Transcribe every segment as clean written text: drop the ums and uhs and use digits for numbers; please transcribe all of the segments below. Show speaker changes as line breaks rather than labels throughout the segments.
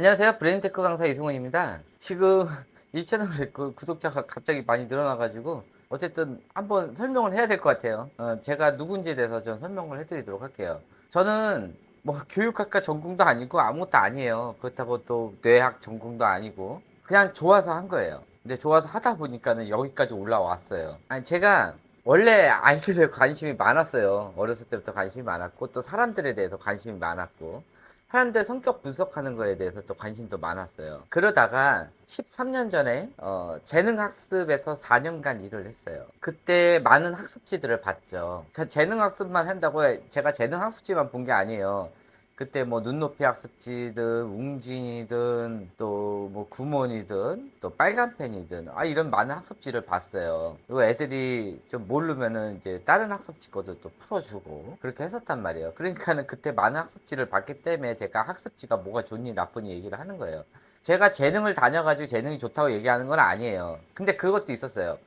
안녕하세요. 브레인테크 강사 이승훈입니다. 지금 이 채널에 구독자가 갑자기 많이 늘어나가지고 어쨌든 한번 설명을 해야 될 것 같아요. 제가 누군지에 대해서 좀 설명을 해드리도록 할게요. 저는 뭐 교육학과 전공도 아니고 아무것도 아니에요. 그렇다고 또 뇌학 전공도 아니고 그냥 좋아서 한 거예요. 근데 좋아서 하다 보니까는 여기까지 올라왔어요. 아니 제가 원래 아이들에 관심이 많았어요. 어렸을 때부터 관심이 많았고 또 사람들에 대해서 관심이 많았고 사람들 성격 분석하는 거에 대해서 또 관심도 많았어요. 그러다가 13년 전에 재능학습에서 4년간 일을 했어요. 그때 많은 학습지들을 봤죠. 재능학습만 한다고 제가 재능학습지만 본 게 아니에요. 그때 뭐 눈높이 학습지든 웅진이든 또 뭐 구몬이든 또 빨간펜이든 이런 많은 학습지를 봤어요. 그리고 애들이 좀 모르면은 이제 다른 학습지 것도 또 풀어주고 그렇게 했었단 말이에요. 그러니까는 그때 많은 학습지를 봤기 때문에 제가 학습지가 뭐가 좋니 나쁘니 얘기를 하는 거예요. 제가 재능을 다녀가지고 재능이 좋다고 얘기하는 건 아니에요. 근데 그것도 있었어요.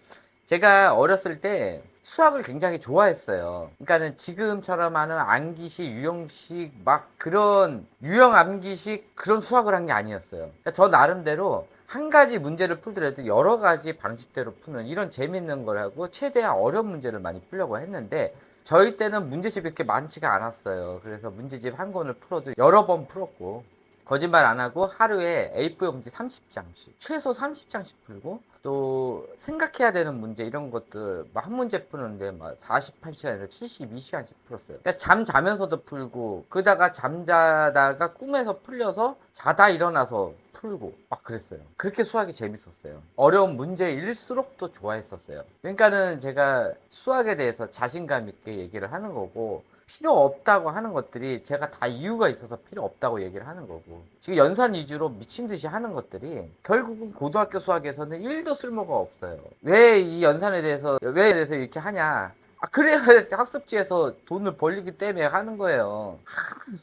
제가 어렸을 때 수학을 굉장히 좋아했어요. 그러니까는 지금처럼 하는 암기식, 유형식, 막 그런 유형 암기식 그런 수학을 한 게 아니었어요. 그러니까 저 나름대로 한 가지 문제를 풀더라도 여러 가지 방식대로 푸는 이런 재밌는 걸 하고 최대한 어려운 문제를 많이 풀려고 했는데 저희 때는 문제집이 그렇게 많지가 않았어요. 그래서 문제집 한 권을 풀어도 여러 번 풀었고 거짓말 안 하고 하루에 A4 용지 30장씩, 최소 30장씩 풀고, 또 생각해야 되는 문제 이런 것들 한 문제 푸는데 막 48시간에서 72시간씩 풀었어요. 그러니까 잠 자면서도 풀고, 그러다가 잠자다가 꿈에서 풀려서 자다 일어나서 풀고 막 그랬어요. 그렇게 수학이 재밌었어요. 어려운 문제일수록 또 좋아했었어요. 그러니까는 제가 수학에 대해서 자신감 있게 얘기를 하는 거고 필요 없다고 하는 것들이 제가 다 이유가 있어서 필요 없다고 얘기를 하는 거고 지금 연산 위주로 미친 듯이 하는 것들이 결국은 고등학교 수학에서는 1도 쓸모가 없어요. 왜 이 연산에 대해서 이렇게 하냐? 그래야 학습지에서 돈을 벌리기 때문에 하는 거예요.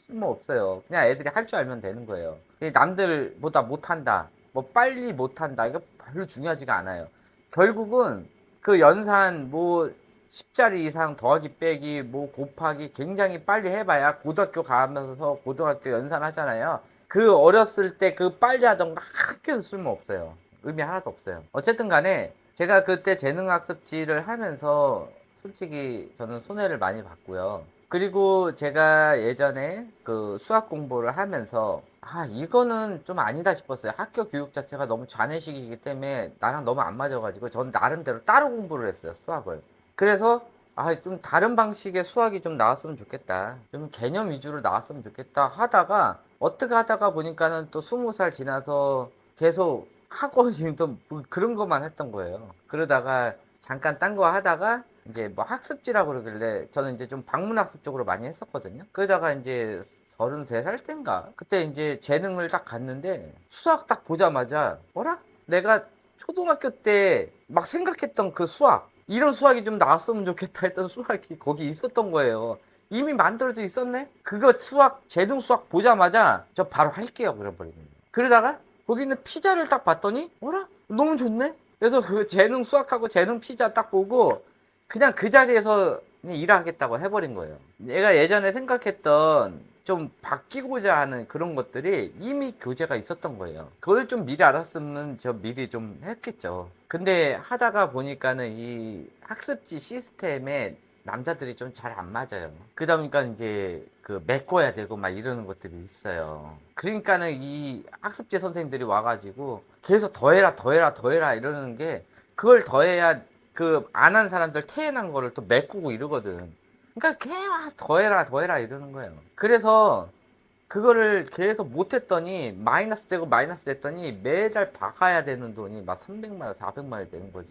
쓸모 없어요. 그냥 애들이 할 줄 알면 되는 거예요. 남들보다 못한다. 뭐 빨리 못한다. 이거 별로 중요하지가 않아요. 결국은 그 연산 뭐 10자리 이상 더하기 빼기 뭐 곱하기 굉장히 빨리 해봐야 고등학교 가면서 고등학교 연산 하잖아요. 그 어렸을 때 그 빨리 하던 거 한 개도 쓸모 없어요. 의미 하나도 없어요. 어쨌든 간에 제가 그때 재능학습지를 하면서 솔직히 저는 손해를 많이 봤고요. 그리고 제가 예전에 그 수학 공부를 하면서 이거는 좀 아니다 싶었어요. 학교 교육 자체가 너무 좌뇌식이기 때문에 나랑 너무 안 맞아가지고 전 나름대로 따로 공부를 했어요, 수학을. 그래서 좀 다른 방식의 수학이 좀 나왔으면 좋겠다. 좀 개념 위주로 나왔으면 좋겠다 하다가 어떻게 하다가 보니까는 또 20살 지나서 계속 학원이 또 그런 것만 했던 거예요. 그러다가 잠깐 딴 거 하다가 이제 뭐 학습지라고 그러길래 저는 이제 좀 방문학습 쪽으로 많이 했었거든요. 그러다가 이제 33살 땐가 그때 이제 재능을 딱 갔는데 수학 딱 보자마자 뭐라? 내가 초등학교 때 막 생각했던 그 수학 이런 수학이 좀 나왔으면 좋겠다 했던 수학이 거기 있었던 거예요. 이미 만들어져 있었네? 그거 수학, 재능 수학 보자마자 저 바로 할게요. 그래버리는 거예요. 그러다가 거기 있는 피자를 딱 봤더니, 뭐라? 너무 좋네? 그래서 그 재능 수학하고 재능 피자 딱 보고 그냥 그 자리에서 그냥 일하겠다고 해버린 거예요. 내가 예전에 생각했던 좀 바뀌고자 하는 그런 것들이 이미 교재가 있었던 거예요. 그걸 좀 미리 알았으면 저 미리 좀 했겠죠. 근데 하다가 보니까는 이 학습지 시스템에 남자들이 좀 잘 안 맞아요. 그러다 보니까 이제 그 메꿔야 되고 막 이러는 것들이 있어요. 그러니까는 이 학습지 선생님들이 와가지고 계속 더해라, 더해라, 더해라 이러는 게 그걸 더해야 그 안 한 사람들 태어난 거를 또 메꾸고 이러거든. 그러니까 계속 더해라, 더해라 이러는 거예요. 그래서 그거를 계속 못했더니 마이너스 되고 마이너스 됐더니 매달 박아야 되는 돈이 막 300만 원, 400만 원이 되는 거지.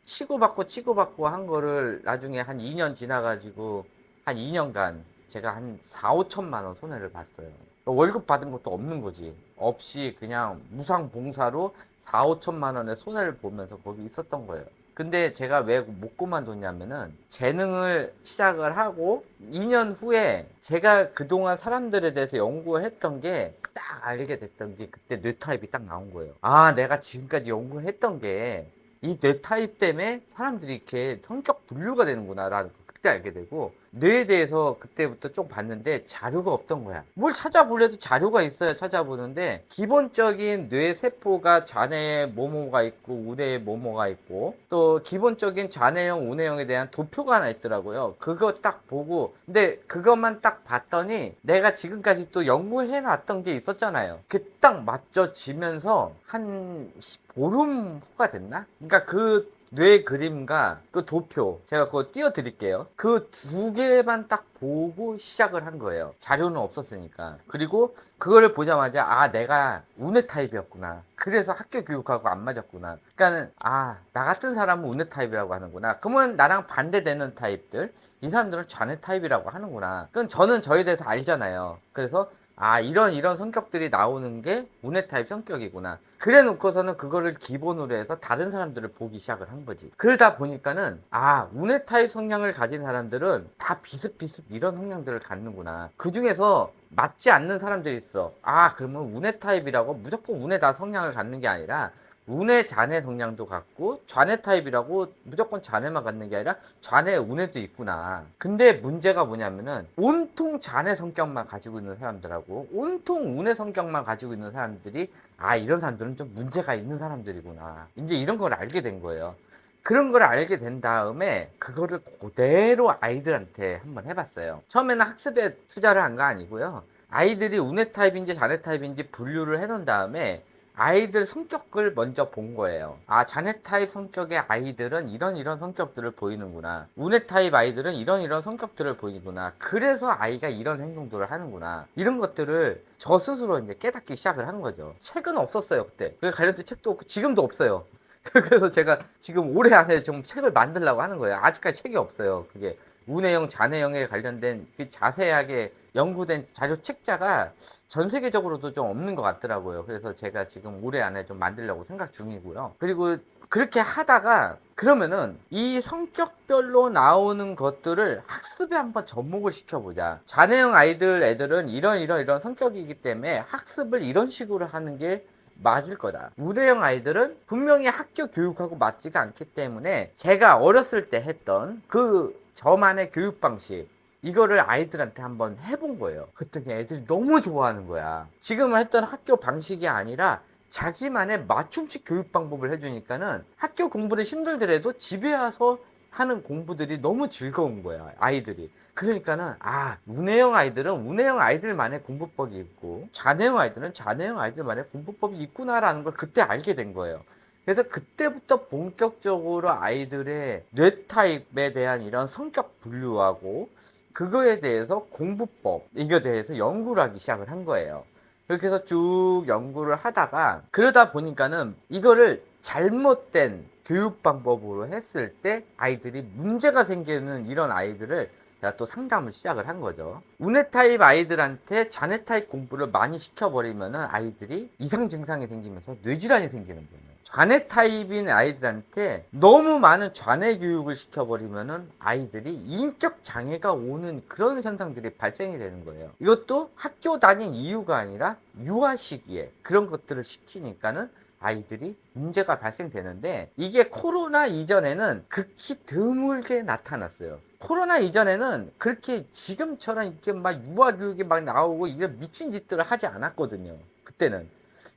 치고받고 치고받고 한 거를 나중에 한 2년 지나가지고 한 2년간 제가 한 4, 5천만 원 손해를 봤어요. 월급 받은 것도 없는 거지. 없이 그냥 무상봉사로 4, 5천만 원의 손해를 보면서 거기 있었던 거예요. 근데 제가 왜 못 그만뒀냐면은 재능을 시작을 하고 2년 후에 제가 그동안 사람들에 대해서 연구했던 게 딱 알게 됐던 게 그때 뇌 타입이 딱 나온 거예요. 내가 지금까지 연구했던 게 이 뇌 타입 때문에 사람들이 이렇게 성격 분류가 되는구나라는 거 그때 알게 되고, 뇌에 대해서 그때부터 좀 봤는데 자료가 없던 거야. 뭘 찾아보려도 자료가 있어야 찾아보는데, 기본적인 뇌 세포가 좌뇌에 뭐뭐가 있고 우뇌에 뭐뭐가 있고, 또 기본적인 좌뇌형 우뇌형에 대한 도표가 하나 있더라고요. 그거 딱 보고, 근데 그것만 딱 봤더니 내가 지금까지 또 연구해 놨던 게 있었잖아요. 그게 딱 맞춰지면서 한 보름 후가 됐나? 그러니까 그 뇌 그림과 그 도표, 제가 그거 띄워드릴게요. 그 두 개만 딱 보고 시작을 한 거예요. 자료는 없었으니까. 그리고 그거를 보자마자 아, 내가 운해 타입이었구나. 그래서 학교 교육하고 안 맞았구나. 그러니까는 아, 나 같은 사람은 운해 타입이라고 하는구나. 그러면 나랑 반대되는 타입들, 이 사람들은 좌뇌 타입이라고 하는구나. 그럼 저는 저에 대해서 알잖아요. 그래서 아, 이런 성격들이 나오는 게 운해 타입 성격이구나. 그래 놓고서는 그거를 기본으로 해서 다른 사람들을 보기 시작을 한 거지. 그러다 보니까는 아, 운해 타입 성향을 가진 사람들은 다 비슷비슷 이런 성향들을 갖는구나. 그 중에서 맞지 않는 사람들이 있어. 아, 그러면 운해 타입이라고 무조건 운해 다 성향을 갖는 게 아니라 운해 좌뇌 성향도 갖고, 좌뇌 타입이라고 무조건 좌뇌만 갖는 게 아니라 좌뇌 운해도 있구나. 근데 문제가 뭐냐면은 온통 좌뇌 성격만 가지고 있는 사람들하고 온통 운해 성격만 가지고 있는 사람들이 아, 이런 사람들은 좀 문제가 있는 사람들이구나. 이제 이런 걸 알게 된 거예요. 그런 걸 알게 된 다음에 그거를 그대로 아이들한테 한번 해봤어요. 처음에는 학습에 투자를 한 거 아니고요. 아이들이 운해 타입인지 좌뇌 타입인지 분류를 해놓은 다음에 아이들 성격을 먼저 본 거예요. 아, 자네 타입 성격의 아이들은 이런 성격들을 보이는구나. 운해 타입 아이들은 이런 성격들을 보이구나. 그래서 아이가 이런 행동들을 하는구나. 이런 것들을 저 스스로 이제 깨닫기 시작을 한 거죠. 책은 없었어요, 그때. 그 관련된 책도 없고 지금도 없어요. 그래서 제가 지금 올해 안에 좀 책을 만들려고 하는 거예요. 아직까지 책이 없어요. 그게 운해형, 좌뇌형에 관련된 그 자세하게 연구된 자료 책자가 전 세계적으로도 좀 없는 것 같더라고요. 그래서 제가 지금 올해 안에 좀 만들려고 생각 중이고요. 그리고 그렇게 하다가 그러면은 이 성격별로 나오는 것들을 학습에 한번 접목을 시켜보자. 좌뇌형 애들은 이런 성격이기 때문에 학습을 이런 식으로 하는 게 맞을 거다. 우대형 아이들은 분명히 학교 교육하고 맞지가 않기 때문에 제가 어렸을 때 했던 그 저만의 교육 방식, 이거를 아이들한테 한번 해본 거예요. 그랬더니 애들이 너무 좋아하는 거야. 지금 했던 학교 방식이 아니라 자기만의 맞춤식 교육 방법을 해주니까는 학교 공부를 힘들더라도 집에 와서 하는 공부들이 너무 즐거운 거야, 아이들이. 그러니까는 아, 운해형 아이들은 운해형 아이들만의 공부법이 있고 좌뇌형 아이들은 좌뇌형 아이들만의 공부법이 있구나라는 걸 그때 알게 된 거예요. 그래서 그때부터 본격적으로 아이들의 뇌 타입에 대한 이런 성격 분류하고 그거에 대해서 공부법, 이거에 대해서 연구를 하기 시작을 한 거예요. 그렇게 해서 쭉 연구를 하다가 그러다 보니까는 이거를 잘못된 교육 방법으로 했을 때 아이들이 문제가 생기는 이런 아이들을 제가 또 상담을 시작을 한 거죠. 운해 타입 아이들한테 좌뇌 타입 공부를 많이 시켜버리면은 아이들이 이상 증상이 생기면서 뇌질환이 생기는 거예요. 좌뇌 타입인 아이들한테 너무 많은 좌뇌 교육을 시켜버리면은 아이들이 인격 장애가 오는 그런 현상들이 발생이 되는 거예요. 이것도 학교 다닌 이유가 아니라 유아 시기에 그런 것들을 시키니까는 아이들이 문제가 발생되는데 이게 코로나 이전에는 극히 드물게 나타났어요. 코로나 이전에는 그렇게 지금처럼 이렇게 막 유아 교육이 막 나오고 이런 미친 짓들을 하지 않았거든요. 그때는.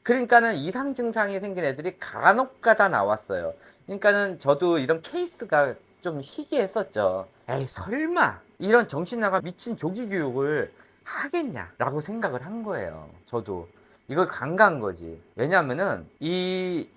그러니까는 이상 증상이 생긴 애들이 간혹가다 나왔어요. 그러니까는 저도 이런 케이스가 좀 희귀했었죠. 에이, 설마 이런 정신 나간 미친 조기 교육을 하겠냐라고 생각을 한 거예요. 저도. 이걸 간과한 거지. 왜냐면은 이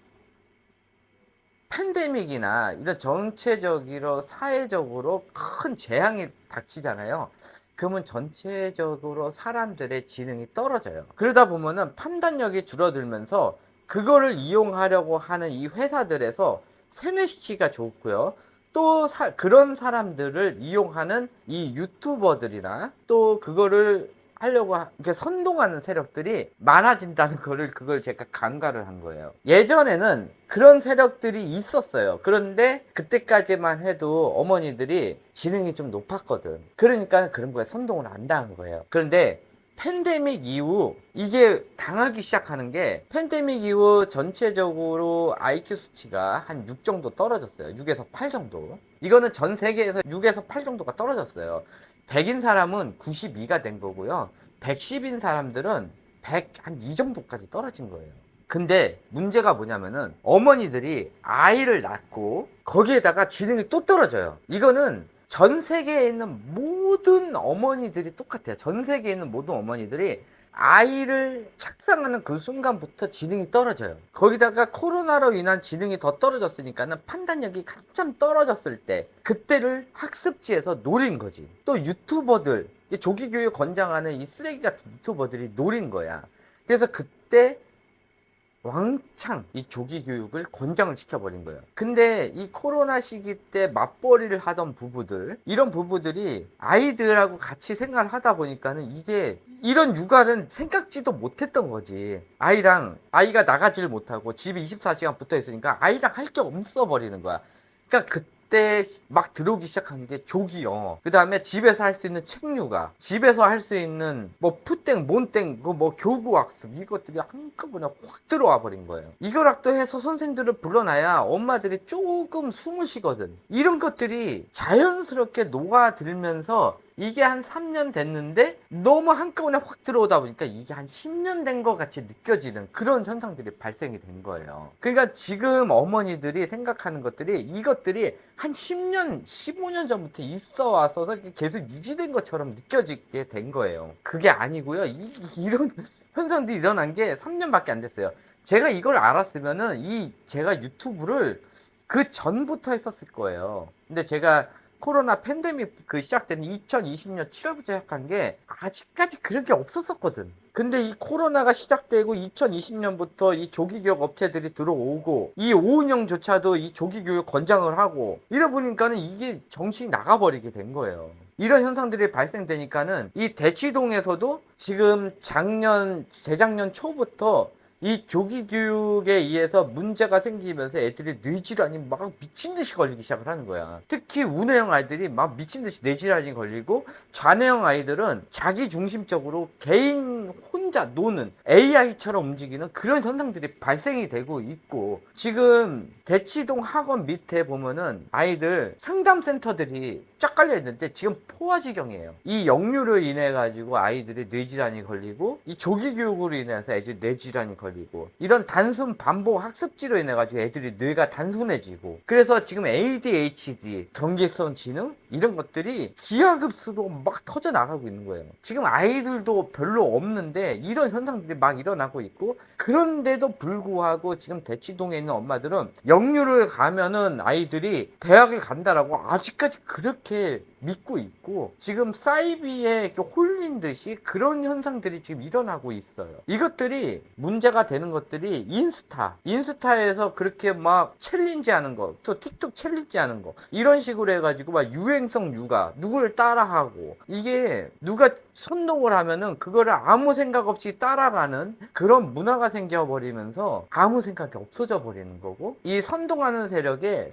팬데믹이나 이런 전체적으로 사회적으로 큰 재앙이 닥치잖아요. 그러면 전체적으로 사람들의 지능이 떨어져요. 그러다 보면은 판단력이 줄어들면서 그거를 이용하려고 하는 이 회사들에서 세뇌시키기가 좋고요. 또 그런 사람들을 이용하는 이 유튜버들이나 또 그거를 하려고 이렇게 선동하는 세력들이 많아진다는 거를 그걸 제가 간과를 한 거예요. 예전에는 그런 세력들이 있었어요. 그런데 그때까지만 해도 어머니들이 지능이 좀 높았거든. 그러니까 그런 거에 선동을 안 당한 거예요. 그런데 팬데믹 이후 이게 당하기 시작하는 게 팬데믹 이후 전체적으로 IQ 수치가 한 6 정도 떨어졌어요. 6에서 8 정도. 이거는 전 세계에서 6에서 8 정도가 떨어졌어요. 100인 사람은 92가 된 거고요. 110인 사람들은 100, 한 이 정도까지 떨어진 거예요. 근데 문제가 뭐냐면은 어머니들이 아이를 낳고 거기에다가 지능이 또 떨어져요. 이거는 전 세계에 있는 모든 어머니들이 똑같아요. 전 세계에 있는 모든 어머니들이 아이를 착상하는 그 순간부터 지능이 떨어져요. 거기다가 코로나로 인한 지능이 더 떨어졌으니까는 판단력이 한참 떨어졌을 때 그때를 학습지에서 노린 거지. 또 유튜버들, 조기교육 권장하는 이 쓰레기 같은 유튜버들이 노린 거야. 그래서 그때 왕창 이 조기 교육을 권장을 시켜버린 거예요. 근데 이 코로나 시기 때 맞벌이를 하던 부부들, 이런 부부들이 아이들하고 같이 생활을 하다 보니까는 이제 이런 육아는 생각지도 못했던 거지. 아이가 나가지를 못하고 집에 24시간 붙어 있으니까 아이랑 할 게 없어 버리는 거야. 그러니까 그때 막 들어오기 시작한 게 조기 영어, 그 다음에 집에서 할 수 있는 책 육아, 집에서 할 수 있는 뭐 푸땡 몬땡 그 뭐 교구 학습, 이것들이 한꺼번에 확 들어와 버린 거예요. 이거락도 해서 선생들을 불러놔야 엄마들이 조금 숨을 쉬거든. 이런 것들이 자연스럽게 녹아들면서 이게 한 3년 됐는데 너무 한꺼번에 확 들어오다 보니까 이게 한 10년 된 것 같이 느껴지는 그런 현상들이 발생이 된 거예요. 그러니까 지금 어머니들이 생각하는 것들이, 이것들이 한 10년, 15년 전부터 있어 와서 계속 유지된 것처럼 느껴지게 된 거예요. 그게 아니고요. 이런 현상들이 일어난 게 3년밖에 안 됐어요. 제가 이걸 알았으면은 제가 유튜브를 그 전부터 했었을 거예요. 근데 제가 코로나 팬데믹 시작된 2020년 7월부터 시작한 게 아직까지 그런 게 없었었거든. 근데 이 코로나가 시작되고 2020년부터 이 조기교육 업체들이 들어오고 이 오은영조차도 이 조기교육 권장을 하고 이러 보니까는 이게 정신이 나가버리게 된 거예요. 이런 현상들이 발생되니까는 이 대치동에서도 지금 재작년 초부터 이 조기 교육에 의해서 문제가 생기면서 애들이 뇌질환이 막 미친 듯이 걸리기 시작을 하는 거야. 특히 우뇌형 아이들이 막 미친 듯이 뇌질환이 걸리고, 좌뇌형 아이들은 자기 중심적으로 개인 혼자 노는 AI처럼 움직이는 그런 현상들이 발생이 되고 있고, 지금 대치동 학원 밑에 보면은 아이들 상담센터들이 쫙 깔려 있는데 지금 포화지경이에요. 이 역류로 인해 가지고 아이들이 뇌질환이 걸리고, 이 조기 교육으로 인해서 애들이 뇌질환이 걸리고, 이런 단순 반복 학습지로 인해 가지고 애들이 뇌가 단순해지고, 그래서 지금 ADHD, 경계성 지능 이런 것들이 기하급수로 막 터져 나가고 있는 거예요. 지금 아이들도 별로 없는데 이런 현상들이 막 일어나고 있고, 그런데도 불구하고 지금 대치동에 있는 엄마들은 역류를 가면은 아이들이 대학을 간다라고 아직까지 그렇게 믿고 있고, 지금 사이비에 이렇게 홀린 듯이 그런 현상들이 지금 일어나고 있어요. 이것들이 문제가 되는 것들이 인스타에서 그렇게 막 챌린지 하는 거, 또 틱톡 챌린지 하는 거, 이런 식으로 해가지고 막 유행성 육아, 누구를 따라하고, 이게 누가 선동을 하면은 그거를 아무 생각 없이 따라가는 그런 문화가 생겨버리면서 아무 생각이 없어져 버리는 거고, 이 선동하는 세력에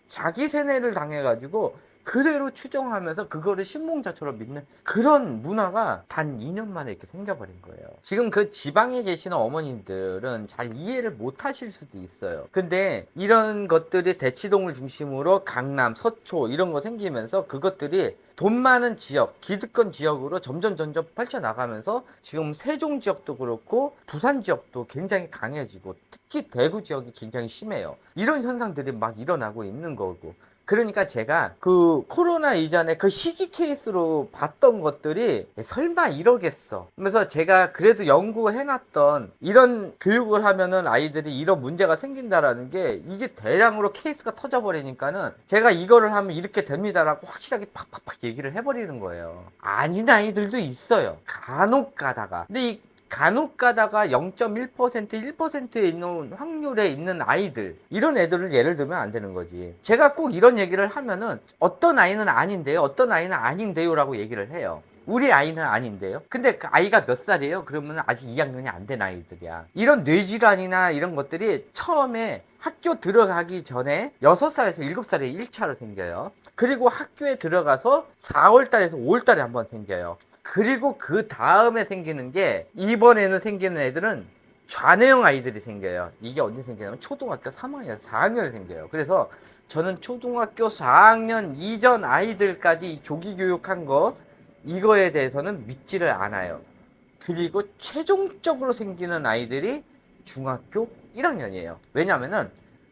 자기 세뇌를 당해가지고 그대로 추정하면서 그거를 신봉자처럼 믿는 그런 문화가 단 2년 만에 이렇게 생겨버린 거예요. 지금 그 지방에 계시는 어머님들은 잘 이해를 못 하실 수도 있어요. 근데 이런 것들이 대치동을 중심으로 강남, 서초 이런 거 생기면서 그것들이 돈 많은 지역, 기득권 지역으로 점점 펼쳐나가면서 지금 세종 지역도 그렇고 부산 지역도 굉장히 강해지고, 특히 대구 지역이 굉장히 심해요. 이런 현상들이 막 일어나고 있는 거고, 그러니까 제가 그 코로나 이전에 그 희귀 케이스로 봤던 것들이 설마 이러겠어 하면서 제가 그래도 연구해놨던, 이런 교육을 하면은 아이들이 이런 문제가 생긴다라는 게 이게 대량으로 케이스가 터져버리니까는 제가 이거를 하면 이렇게 됩니다라고 확실하게 팍팍팍 얘기를 해버리는 거예요. 아닌 아이들도 있어요, 간혹 가다가. 근데 이 간혹 가다가 0.1%, 1%에 있는 확률에 있는 아이들, 이런 애들을 예를 들면 안 되는 거지. 제가 꼭 이런 얘기를 하면은 어떤 아이는 아닌데요, 어떤 아이는 아닌데요 라고 얘기를 해요. 우리 아이는 아닌데요. 근데 그 아이가 몇 살이에요? 그러면 아직 2학년이 안 된 아이들이야. 이런 뇌질환이나 이런 것들이 처음에 학교 들어가기 전에 6살에서 7살에 1차로 생겨요. 그리고 학교에 들어가서 4월달에서 5월달에 한번 생겨요. 그리고 그 다음에 생기는 게, 이번에는 생기는 애들은 좌뇌형 아이들이 생겨요. 이게 언제 생기냐면 초등학교 3학년에서 4학년에 생겨요. 그래서 저는 초등학교 4학년 이전 아이들까지 조기 교육한 거 이거에 대해서는 믿지를 않아요. 그리고 최종적으로 생기는 아이들이 중학교 1학년이에요. 왜냐면은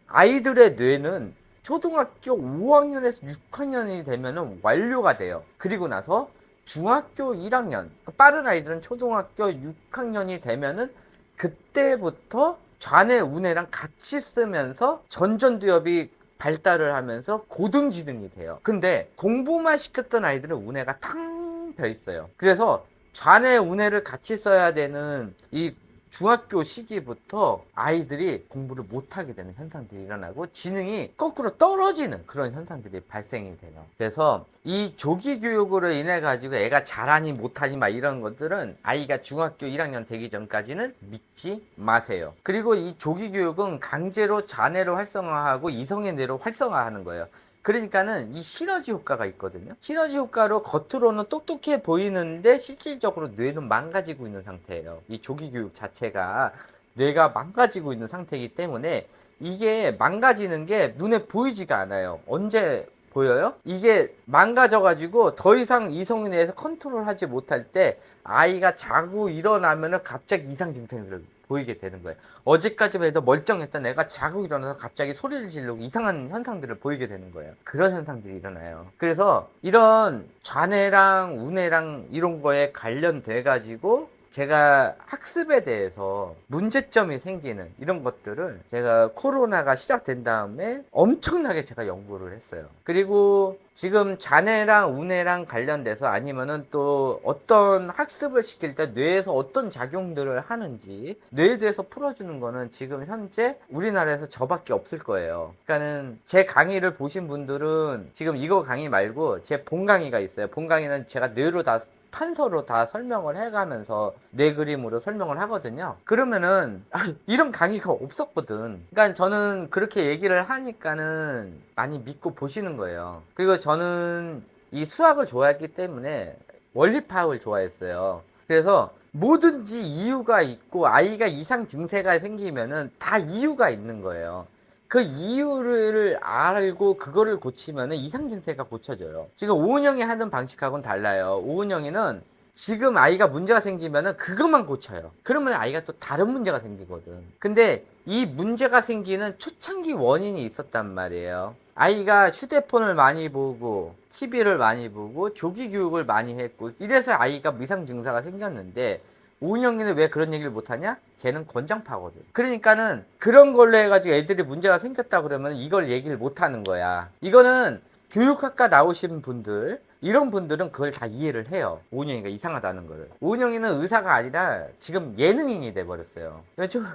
아이들의 뇌는 초등학교 5학년에서 6학년이 되면은 완료가 돼요. 그리고 나서 중학교 1학년, 빠른 아이들은 초등학교 6학년이 되면은 그때부터 좌뇌 우뇌랑 같이 쓰면서 전전두엽이 발달을 하면서 고등지능이 돼요. 근데 공부만 시켰던 아이들은 우뇌가 탕 배 있어요. 그래서 좌뇌 우뇌를 같이 써야 되는 이 중학교 시기부터 아이들이 공부를 못하게 되는 현상들이 일어나고 지능이 거꾸로 떨어지는 그런 현상들이 발생이 돼요. 그래서 이 조기 교육으로 인해 가지고 애가 잘하니 못하니 막 이런 것들은 아이가 중학교 1학년 되기 전까지는 믿지 마세요. 그리고 이 조기 교육은 강제로 좌뇌를 활성화하고 이성의 뇌를 활성화하는 거예요. 그러니까는 이 시너지 효과가 있거든요. 시너지 효과로 겉으로는 똑똑해 보이는데 실질적으로 뇌는 망가지고 있는 상태예요. 이 조기 교육 자체가 뇌가 망가지고 있는 상태이기 때문에 이게 망가지는 게 눈에 보이지가 않아요. 언제 보여요? 이게 망가져가지고 더 이상 이성에 대해서 컨트롤하지 못할 때 아이가 자고 일어나면은 갑자기 이상 증상들을 보이게 되는 거예요. 어제까지만 해도 멀쩡했던 애가 자고 일어나서 갑자기 소리를 지르고 이상한 현상들을 보이게 되는 거예요. 그런 현상들이 일어나요. 그래서 이런 좌뇌랑 우뇌랑 이런 거에 관련돼 가지고 제가 학습에 대해서 문제점이 생기는 이런 것들을 제가 코로나가 시작된 다음에 엄청나게 제가 연구를 했어요. 그리고 지금 좌뇌랑 우뇌랑 관련돼서 아니면은 또 어떤 학습을 시킬 때 뇌에서 어떤 작용들을 하는지 뇌에 대해서 풀어주는 거는 지금 현재 우리나라에서 저밖에 없을 거예요. 그러니까는 제 강의를 보신 분들은 지금 이거 강의 말고 제 본 강의가 있어요. 본 강의는 제가 뇌로 다 판서로 다 설명을 해가면서 뇌 그림으로 설명을 하거든요. 그러면은 이런 강의가 없었거든. 그러니까 저는 그렇게 얘기를 하니까는 많이 믿고 보시는 거예요. 그리고 저는 이 수학을 좋아했기 때문에 원리 파악을 좋아했어요. 그래서 뭐든지 이유가 있고 아이가 이상 증세가 생기면은 다 이유가 있는 거예요. 그 이유를 알고 그거를 고치면은 이상 증세가 고쳐져요. 지금 오은영이 하는 방식하고는 달라요. 오은영이는 지금 아이가 문제가 생기면은 그것만 고쳐요. 그러면 아이가 또 다른 문제가 생기거든. 근데 이 문제가 생기는 초창기 원인이 있었단 말이에요. 아이가 휴대폰을 많이 보고 TV를 많이 보고 조기 교육을 많이 했고 이래서 아이가 미상 증사가 생겼는데 오은영이는 왜 그런 얘기를 못하냐? 걔는 권장파거든. 그러니까는 그런 걸로 해가지고 애들이 문제가 생겼다 그러면 이걸 얘기를 못하는 거야. 이거는 교육학과 나오신 분들 이런 분들은 그걸 다 이해를 해요. 오은영이가 이상하다는 거를. 오은영이는 의사가 아니라 지금 예능인이 돼버렸어요. 좀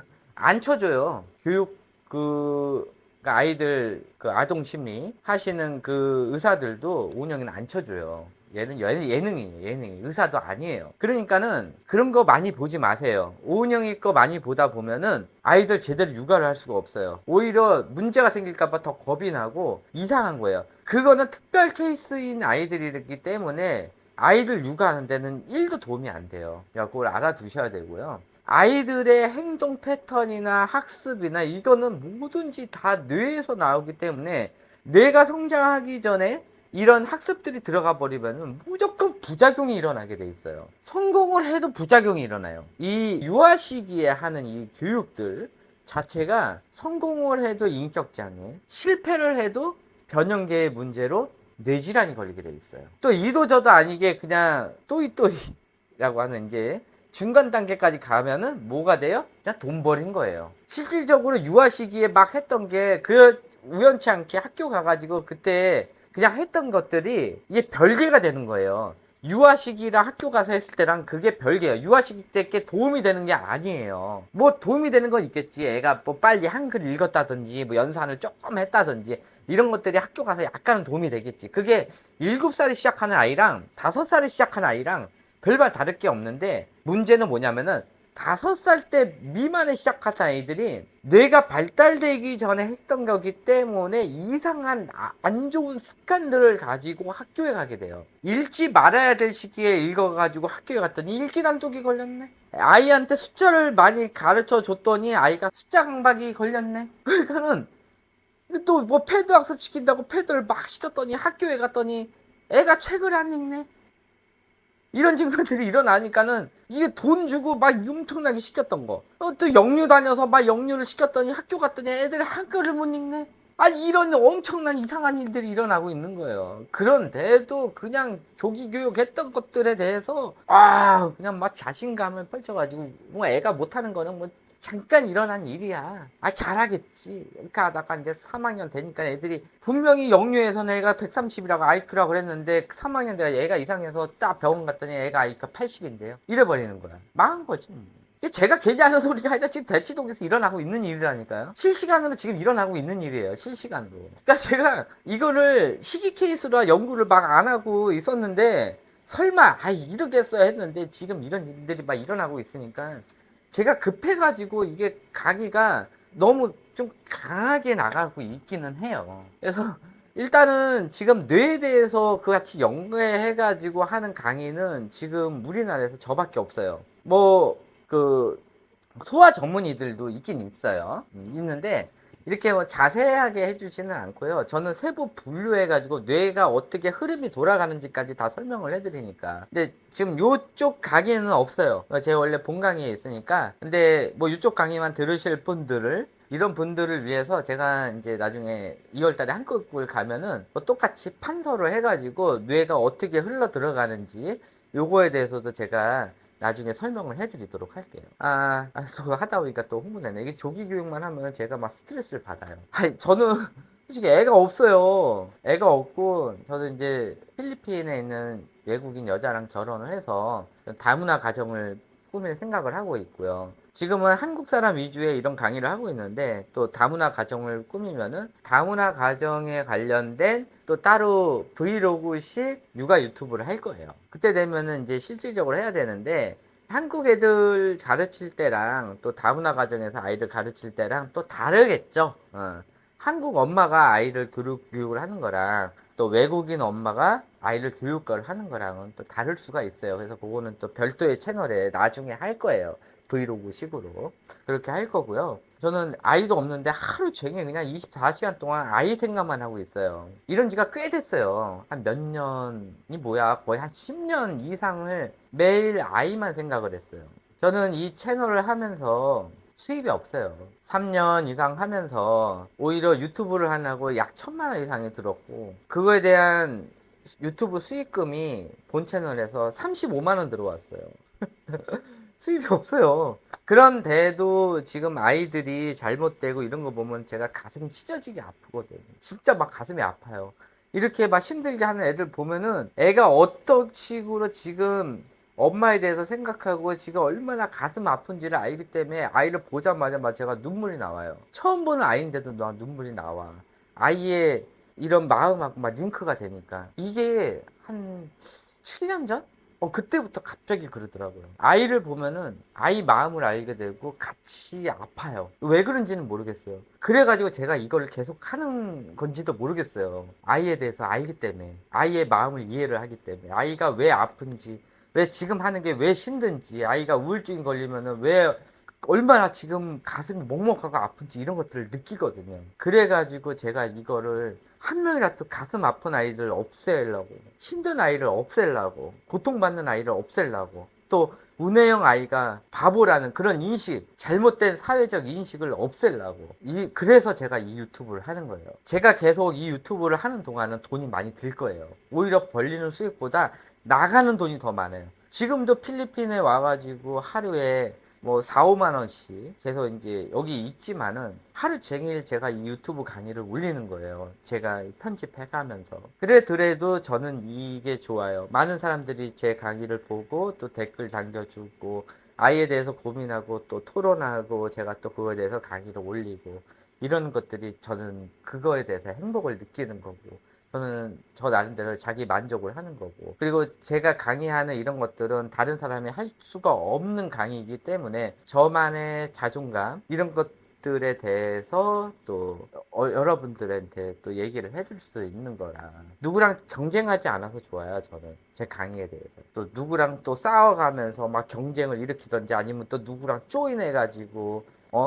안 쳐줘요. 교육 아이들 그 아동 심리 하시는 그 의사들도 오은영이는 안 쳐줘요. 얘는 예능이에요. 예능이 의사도 아니에요. 그러니까는 그런 거 많이 보지 마세요. 오은영이 거 많이 보다 보면은 아이들 제대로 육아를 할 수가 없어요. 오히려 문제가 생길까봐 더 겁이 나고 이상한 거예요. 그거는 특별 케이스인 아이들이기 때문에 아이들 육아하는 데는 1도 도움이 안 돼요. 그걸 알아두셔야 되고요. 아이들의 행동 패턴이나 학습이나 이거는 뭐든지 다 뇌에서 나오기 때문에 뇌가 성장하기 전에 이런 학습들이 들어가 버리면 무조건 부작용이 일어나게 돼 있어요. 성공을 해도 부작용이 일어나요. 이 유아 시기에 하는 이 교육들 자체가 성공을 해도 인격장애, 실패를 해도 변형계의 문제로 뇌질환이 걸리게 돼 있어요. 또 이도저도 아니게 그냥 또이또이라고 하는 이제 중간 단계까지 가면은 뭐가 돼요? 그냥 돈 버린 거예요. 실질적으로 유아 시기에 막 했던 게 그 우연치 않게 학교 가가지고 그때 그냥 했던 것들이 이게 별개가 되는 거예요. 유아 시기랑 학교 가서 했을 때랑 그게 별개예요. 유아 시기 때께 도움이 되는 게 아니에요. 뭐 도움이 되는 건 있겠지. 애가 뭐 빨리 한글 읽었다든지 뭐 연산을 조금 했다든지 이런 것들이 학교 가서 약간은 도움이 되겠지. 그게 7살에 시작하는 아이랑 5살에 시작하는 아이랑 별반 다를 게 없는데 문제는 뭐냐면은 5살 때 미만에 시작한 아이들이 뇌가 발달되기 전에 했던 거기 때문에 이상한 안 좋은 습관들을 가지고 학교에 가게 돼요. 읽지 말아야 될 시기에 읽어가지고 학교에 갔더니 읽기 난독이 걸렸네. 아이한테 숫자를 많이 가르쳐 줬더니 아이가 숫자 강박이 걸렸네. 그러니까는 근데 또 뭐 패드 학습 시킨다고 패드를 막 시켰더니 학교에 갔더니 애가 책을 안 읽네. 이런 증상들이 일어나니까는 이게 돈 주고 막 엄청나게 시켰던 거. 또 영유 다녀서 막 영유를 시켰더니 학교 갔더니 애들이 한글을 못 읽네. 아니 이런 엄청난 이상한 일들이 일어나고 있는 거예요. 그런데도 그냥 조기 교육했던 것들에 대해서 그냥 막 자신감을 펼쳐가지고 뭐 애가 못하는 거는 뭐 잠깐 일어난 일이야. 잘하겠지. 이렇게 하다가 이제 3학년 되니까 애들이 분명히 영유에서는 애가 130이라고 IQ라고 그랬는데 3학년 돼가 얘가 이상해서 딱 병원 갔더니 애가 IQ가 80인데요. 이래버리는 거야. 망한 거지. 이게 제가 괜히 하는 소리가 아니라 지금 대치동에서 일어나고 있는 일이라니까요. 실시간으로 지금 일어나고 있는 일이에요. 실시간으로. 그러니까 제가 이거를 희귀 케이스로 연구를 막 안 하고 있었는데 설마 이러겠어 했는데 지금 이런 일들이 막 일어나고 있으니까 제가 급해가지고 이게 강의가 너무 좀 강하게 나가고 있기는 해요. 그래서 일단은 지금 뇌에 대해서 그같이 연구해가지고 하는 강의는 지금 우리나라에서 저밖에 없어요. 뭐 그 소아 전문의들도 있긴 있어요. 있는데 이렇게 뭐 자세하게 해주지는 않고요. 저는 세부 분류해가지고 뇌가 어떻게 흐름이 돌아가는지까지 다 설명을 해드리니까. 근데 지금 요쪽 강의는 없어요. 제 원래 본 강의에 있으니까. 근데 뭐 요쪽 강의만 들으실 분들을 이런 분들을 위해서 제가 이제 나중에 2월달에 한국을 가면은 뭐 똑같이 판서를 해가지고 뇌가 어떻게 흘러 들어가는지 요거에 대해서도 제가 나중에 설명을 해드리도록 할게요. 그거 하다 보니까 또 흥분되네. 이게 조기 교육만 하면 제가 막 스트레스를 받아요. 저는 솔직히 애가 없어요. 애가 없고, 저는 이제 필리핀에 있는 외국인 여자랑 결혼을 해서 다문화 가정을 꾸밀 생각을 하고 있고요. 지금은 한국 사람 위주의 이런 강의를 하고 있는데 또 다문화 가정을 꾸미면은 다문화 가정에 관련된 또 따로 브이로그식 육아 유튜브를 할 거예요. 그때 되면은 이제 실질적으로 해야 되는데 한국 애들 가르칠 때랑 또 다문화 가정에서 아이들 가르칠 때랑 또 다르겠죠. 한국 엄마가 아이를 교육을 하는 거랑 또 외국인 엄마가 아이를 교육을 하는 거랑은 또 다를 수가 있어요. 그래서 그거는 또 별도의 채널에 나중에 할 거예요. 브이로그 식으로. 그렇게 할 거고요. 저는 아이도 없는데 하루 종일 그냥 24시간 동안 아이 생각만 하고 있어요. 이런 지가 꽤 됐어요. 한 몇 년이 뭐야. 거의 한 10년 이상을 매일 아이만 생각을 했어요. 저는 이 채널을 하면서 수입이 없어요. 3년 이상 하면서 오히려 유튜브를 하려고 약 1,000만 원 이상이 들었고 그거에 대한 유튜브 수익금이 본 채널에서 35만 원 들어왔어요. 수입이 없어요. 그런데도 지금 아이들이 잘못되고 이런 거 보면 제가 가슴이 찢어지게 아프거든요. 진짜 막 가슴이 아파요. 이렇게 막 힘들게 하는 애들 보면은 애가 어떤 식으로 지금 엄마에 대해서 생각하고 지금 얼마나 가슴 아픈지를 알기 때문에 아이를 보자마자 막 제가 눈물이 나와요. 처음 보는 아이인데도 나 눈물이 나와. 아이의 이런 마음하고 막 링크가 되니까. 이게 한 7년 전? 그때부터 갑자기 그러더라고요. 아이를 보면은 아이 마음을 알게 되고 같이 아파요. 왜 그런지는 모르겠어요. 그래가지고 제가 이걸 계속 하는 건지도 모르겠어요. 아이에 대해서 알기 때문에. 아이의 마음을 이해를 하기 때문에. 아이가 왜 아픈지, 왜 지금 하는 게 왜 힘든지, 아이가 우울증이 걸리면은 왜 얼마나 지금 가슴이 먹먹하고 아픈지 이런 것들을 느끼거든요. 그래가지고 제가 이거를 한 명이라도 가슴 아픈 아이를 없애려고, 힘든 아이를 없애려고, 고통받는 아이를 없애려고, 또 운해형 아이가 바보라는 그런 인식, 잘못된 사회적 인식을 없애려고. 그래서 제가 이 유튜브를 하는 거예요. 제가 계속 이 유튜브를 하는 동안은 돈이 많이 들 거예요. 오히려 벌리는 수익보다 나가는 돈이 더 많아요. 지금도 필리핀에 와가지고 하루에 뭐 4, 5만 원씩 계속 이제 여기 있지만은 하루 종일 제가 이 유튜브 강의를 올리는 거예요. 제가 편집해 가면서. 그래도 저는 이게 좋아요. 많은 사람들이 제 강의를 보고 또 댓글 남겨주고 아이에 대해서 고민하고 또 토론하고 제가 또 그거에 대해서 강의를 올리고 이런 것들이 저는 그거에 대해서 행복을 느끼는 거고 저는 저 나름대로 자기 만족을 하는 거고 그리고 제가 강의하는 이런 것들은 다른 사람이 할 수가 없는 강의이기 때문에 저만의 자존감 이런 것들에 대해서 또 여러분들한테 또 얘기를 해줄 수 있는 거라 누구랑 경쟁하지 않아서 좋아요. 저는 제 강의에 대해서 또 누구랑 또 싸워가면서 막 경쟁을 일으키던지 아니면 또 누구랑 조인해 가지고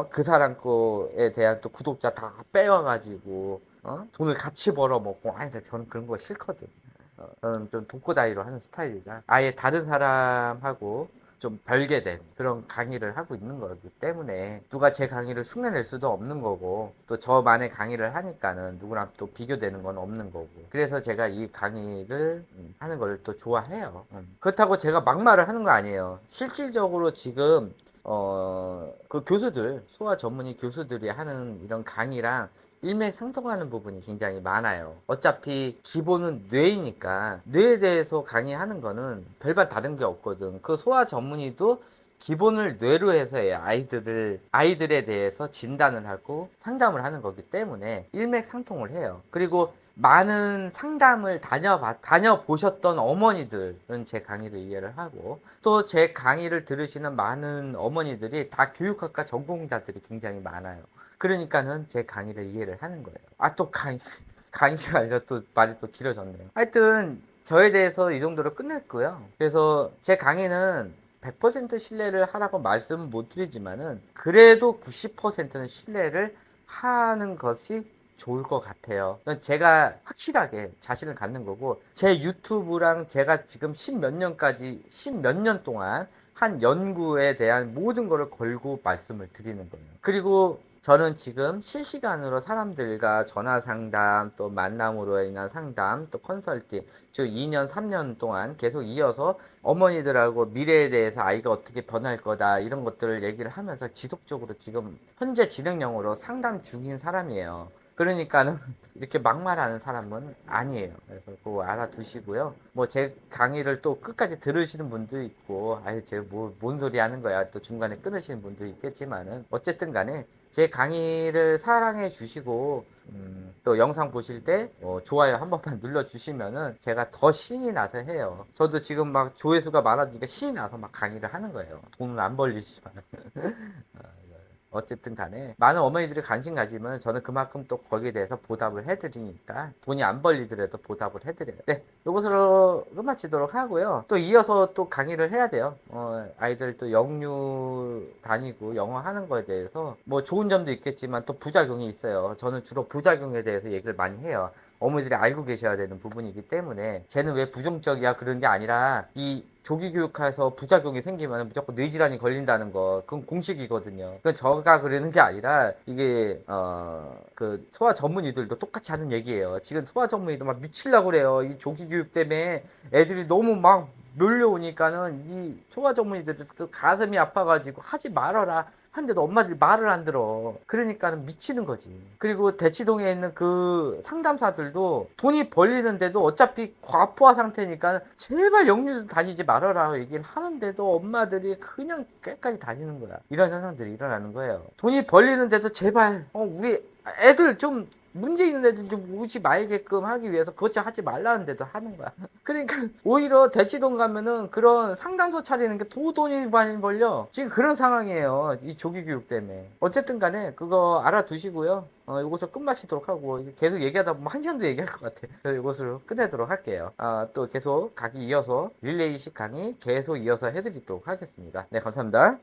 그 사람 거에 대한 또 구독자 다 빼와가지고, 돈을 같이 벌어먹고, 아니, 저는 그런 거 싫거든. 저는 좀 독고다이로 하는 스타일이라 아예 다른 사람하고 좀 별개된 그런 강의를 하고 있는 거기 때문에 누가 제 강의를 흉내낼 수도 없는 거고 또 저만의 강의를 하니까는 누구랑 또 비교되는 건 없는 거고 그래서 제가 이 강의를 하는 걸 또 좋아해요. 그렇다고 제가 막말을 하는 거 아니에요. 실질적으로 지금 그 교수들, 소아 전문의 교수들이 하는 이런 강의랑 일맥상통하는 부분이 굉장히 많아요. 어차피 기본은 뇌이니까 뇌에 대해서 강의하는 거는 별반 다른 게 없거든. 그 소아 전문의도 기본을 뇌로 해서 해요. 아이들에 대해서 진단을 하고 상담을 하는 거기 때문에 일맥상통을 해요. 그리고 많은 상담을 다녀보셨던 어머니들은 제 강의를 이해를 하고 또 제 강의를 들으시는 많은 어머니들이 다 교육학과 전공자들이 굉장히 많아요. 그러니까는 제 강의를 이해를 하는 거예요. 또 강의가 아니라 또 말이 또 길어졌네요. 하여튼 저에 대해서 이 정도로 끝냈고요. 그래서 제 강의는 100% 신뢰를 하라고 말씀은 못 드리지만은 그래도 90%는 신뢰를 하는 것이 좋을 것 같아요. 제가 확실하게 자신을 갖는 거고 제 유튜브랑 제가 지금 십 몇 년 동안 한 연구에 대한 모든 거를 걸고 말씀을 드리는 거예요. 그리고 저는 지금 실시간으로 사람들과 전화 상담, 또 만남으로 인한 상담, 또 컨설팅, 즉 2년, 3년 동안 계속 이어서 어머니들하고 미래에 대해서 아이가 어떻게 변할 거다, 이런 것들을 얘기를 하면서 지속적으로 지금 현재 진행형으로 상담 중인 사람이에요. 그러니까는 이렇게 막말하는 사람은 아니에요. 그래서 그거 알아두시고요. 뭐 제 강의를 또 끝까지 들으시는 분도 있고, 아유, 뭔 소리 하는 거야. 또 중간에 끊으시는 분도 있겠지만은, 어쨌든 간에 제 강의를 사랑해 주시고, 또 영상 보실 때, 좋아요 한 번만 눌러주시면은 제가 더 신이 나서 해요. 저도 지금 막 조회수가 많아지니까 신이 나서 막 강의를 하는 거예요. 돈은 안 벌리지만. 어쨌든 간에 많은 어머니들이 관심 가지면 저는 그만큼 또 거기에 대해서 보답을 해드리니까 돈이 안 벌리더라도 보답을 해드려요. 네, 이것으로 끝마치도록 하고요. 또 이어서 또 강의를 해야 돼요. 아이들 또 영유 다니고 영어 하는 거에 대해서 뭐 좋은 점도 있겠지만 또 부작용이 있어요. 저는 주로 부작용에 대해서 얘기를 많이 해요. 어머니들이 알고 계셔야 되는 부분이기 때문에 쟤는 왜 부정적이야 그런 게 아니라 이 조기 교육해서 부작용이 생기면 무조건 뇌질환이 걸린다는 거 그건 공식이거든요. 그건 저가 그러는 게 아니라 이게 그 소아 전문의들도 똑같이 하는 얘기예요. 지금 소아 전문의도 막 미치려고 그래요. 이 조기 교육 때문에 애들이 너무 막 몰려오니까는 이 소아 전문의들도 가슴이 아파가지고 하지 말아라. 한데도 엄마들이 말을 안 들어. 그러니까는 미치는 거지. 그리고 대치동에 있는 그 상담사들도 돈이 벌리는데도 어차피 과포화 상태니까 제발 영유도 다니지 말아라 얘기를 하는데도 엄마들이 그냥 끝까지 다니는 거야. 이런 현상들이 일어나는 거예요. 돈이 벌리는데도 제발 우리 애들 좀 문제 있는 애들 좀 오지 말게끔 하기 위해서 그것 좀 하지 말라는데도 하는 거야. 그러니까 오히려 대치동 가면은 그런 상담소 차리는 게 더 돈이 많이 벌려. 지금 그런 상황이에요. 이 조기 교육 때문에. 어쨌든 간에 그거 알아두시고요. 이것을 끝마치도록 하고 계속 얘기하다 보면 한 시간도 얘기할 것 같아. 그래서 이것으로 끝내도록 할게요. 또 계속 강의 이어서 릴레이식 강의 계속 이어서 해드리도록 하겠습니다. 네, 감사합니다.